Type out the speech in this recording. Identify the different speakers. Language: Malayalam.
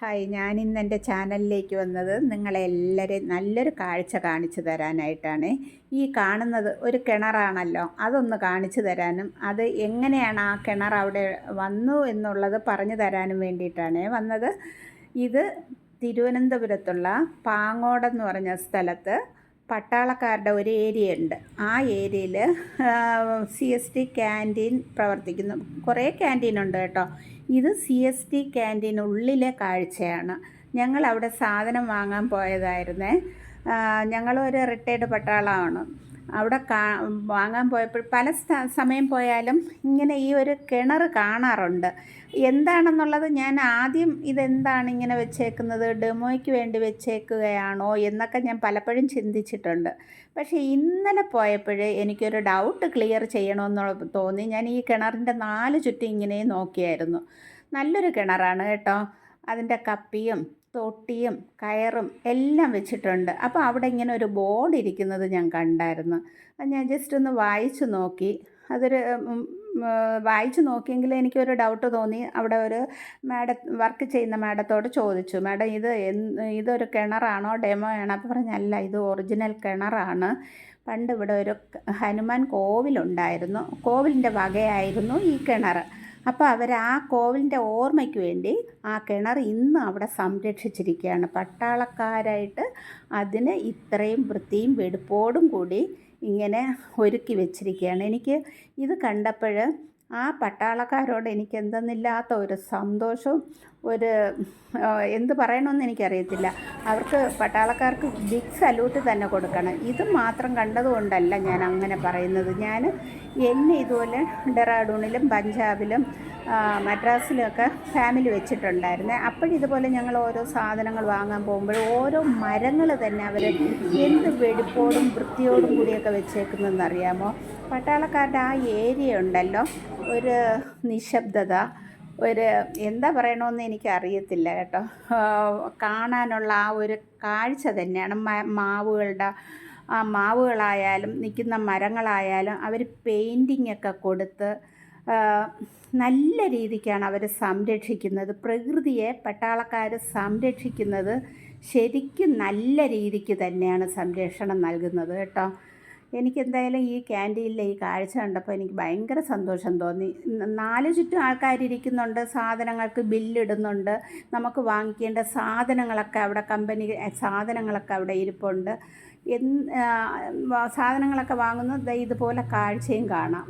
Speaker 1: ഹായ്, ഞാനിന്ന് എൻ്റെ ചാനലിലേക്ക് വന്നത് നിങ്ങളെല്ലാവരെയും നല്ലൊരു കാഴ്ച കാണിച്ചു തരാനായിട്ടാണ്. ഈ കാണുന്നത് ഒരു കിണറാണല്ലോ, അതൊന്ന് കാണിച്ചു തരാനും അത് എങ്ങനെയാണ് ആ കിണർ അവിടെ വന്നു എന്നുള്ളത് പറഞ്ഞു തരാനും വേണ്ടിയിട്ടാണ് വന്നത്. ഇത് തിരുവനന്തപുരത്തുള്ള പാങ്ങോടെന്ന് പറഞ്ഞ സ്ഥലത്ത് പട്ടാളക്കാരുടെ ഒരു ഏരിയ ഉണ്ട്. ആ ഏരിയയിൽ CST ക്യാൻറ്റീൻ പ്രവർത്തിക്കുന്നു. കുറേ ക്യാൻറ്റീനുണ്ട് കേട്ടോ. ഇത് CST ക്യാൻറ്റീനുള്ളിലെ കാഴ്ചയാണ്. ഞങ്ങളവിടെ സാധനം വാങ്ങാൻ പോയതായിരുന്നേ. ഞങ്ങളൊരു റിട്ടയർഡ് പട്ടാളമാണ്. അവിടെ വാങ്ങാൻ പോയപ്പോൾ പല സമയം പോയാലും ഇങ്ങനെ ഈ ഒരു കിണർ കാണാറുണ്ട്. എന്താണെന്നുള്ളത് ഞാൻ ആദ്യം ഇതെന്താണ് ഇങ്ങനെ വെച്ചേക്കുന്നത്, ഡെമോയ്ക്ക് വേണ്ടി വെച്ചേക്കുകയാണോ എന്നൊക്കെ ഞാൻ പലപ്പോഴും ചിന്തിച്ചിട്ടുണ്ട്. പക്ഷേ ഇന്നലെ പോയപ്പോൾ എനിക്കൊരു ഡൗട്ട് ക്ലിയർ ചെയ്യണമെന്ന് തോന്നി. ഞാൻ ഈ കിണറിൻ്റെ 4 ചുറ്റും ഇങ്ങനെ നോക്കിയായിരുന്നു. നല്ലൊരു കിണറാണ് കേട്ടോ. അതിൻ്റെ കപ്പിയും തൊട്ടിയും കയറും എല്ലാം വെച്ചിട്ടുണ്ട്. അപ്പോൾ അവിടെ ഇങ്ങനെ ഒരു ബോർഡ് ഇരിക്കുന്നത് ഞാൻ കണ്ടായിരുന്നു. അത് ഞാൻ ജസ്റ്റ് ഒന്ന് വായിച്ചു നോക്കി. അതൊരു വായിച്ചു നോക്കിയെങ്കിൽ എനിക്കൊരു ഡൗട്ട് തോന്നി. അവിടെ ഒരു വർക്ക് ചെയ്യുന്ന മാഡത്തോട് ചോദിച്ചു, മാഡം ഇതൊരു കിണറാണോ ഡെമോ ആണോ? അപ്പോൾ പറഞ്ഞല്ല, ഇത് ഒറിജിനൽ കിണറാണ്. പണ്ട് ഇവിടെ ഒരു ഹനുമാൻ കോവിലുണ്ടായിരുന്നു. കോവിലിൻ്റെ വകയായിരുന്നു ഈ കിണർ. അപ്പോൾ അവർ ആ കോവിലിൻ്റെ ഓർമ്മയ്ക്ക് വേണ്ടി ആ കിണർ ഇന്ന് അവിടെ സംരക്ഷിച്ചിരിക്കുകയാണ്. പട്ടാളക്കാരായിട്ട് അതിന് ഇത്രയും വൃത്തിയും വെടുപ്പോടും കൂടി ഇങ്ങനെ ഒരുക്കി വെച്ചിരിക്കുകയാണ്. എനിക്ക് ഇത് കണ്ടപ്പോൾ ആ പട്ടാളക്കാരോട് എനിക്ക് എന്തെന്നില്ലാത്ത ഒരു സന്തോഷവും ഒരു എന്ത് പറയണമെന്ന് എനിക്കറിയത്തില്ല. അവർക്ക് പട്ടാളക്കാർക്ക് ബിഗ് സല്യൂട്ട് തന്നെ കൊടുക്കണം. ഇത് മാത്രം കണ്ടതുകൊണ്ടല്ല ഞാൻ അങ്ങനെ പറയുന്നത്. എന്നെ ഇതുപോലെ ഡെറാഡൂണിലും പഞ്ചാബിലും മദ്രാസിലുമൊക്കെ ഫാമിലി വെച്ചിട്ടുണ്ടായിരുന്നേ. അപ്പോഴിതുപോലെ ഞങ്ങൾ ഓരോ സാധനങ്ങൾ വാങ്ങാൻ പോകുമ്പോൾ ഓരോ മരങ്ങൾ തന്നെ അവർ എന്ത് വെടിപ്പോടും വൃത്തിയോടും കൂടിയൊക്കെ വെച്ചേക്കുന്നതെന്നറിയാമോ? പട്ടാളക്കാരുടെ ആ ഏരിയ ഉണ്ടല്ലോ, ഒരു നിശബ്ദത, ഒരു എന്താ പറയണമെന്ന് എനിക്കറിയത്തില്ല കേട്ടോ. കാണാനുള്ള ആ ഒരു കാഴ്ച തന്നെയാണ്. മാവുകളായാലും നിൽക്കുന്ന മരങ്ങളായാലും അവർ പെയിൻറ്റിങ്ങൊക്കെ കൊടുത്ത് നല്ല രീതിക്കാണ് അവർ സംരക്ഷിക്കുന്നത്. പ്രകൃതിയെ പട്ടാളക്കാർ സംരക്ഷിക്കുന്നത് ശരിക്കും നല്ല രീതിക്ക് തന്നെയാണ് സംരക്ഷണം നൽകുന്നത് കേട്ടോ. എനിക്കെന്തായാലും ഈ ക്യാൻറ്റീനിലെ ഈ കാഴ്ച കണ്ടപ്പോൾ എനിക്ക് ഭയങ്കര സന്തോഷം തോന്നി. 4 ചുറ്റും ആൾക്കാരിയ്ക്കുന്നുണ്ട്, സാധനങ്ങൾക്ക് ബില്ലിടുന്നുണ്ട്. നമുക്ക് വാങ്ങിക്കേണ്ട സാധനങ്ങളൊക്കെ അവിടെ സാധനങ്ങളൊക്കെ അവിടെ ഇരിപ്പുണ്ട്. സാധനങ്ങളൊക്കെ വാങ്ങുന്നത് ഇതുപോലെ കാഴ്ചയും കാണാം.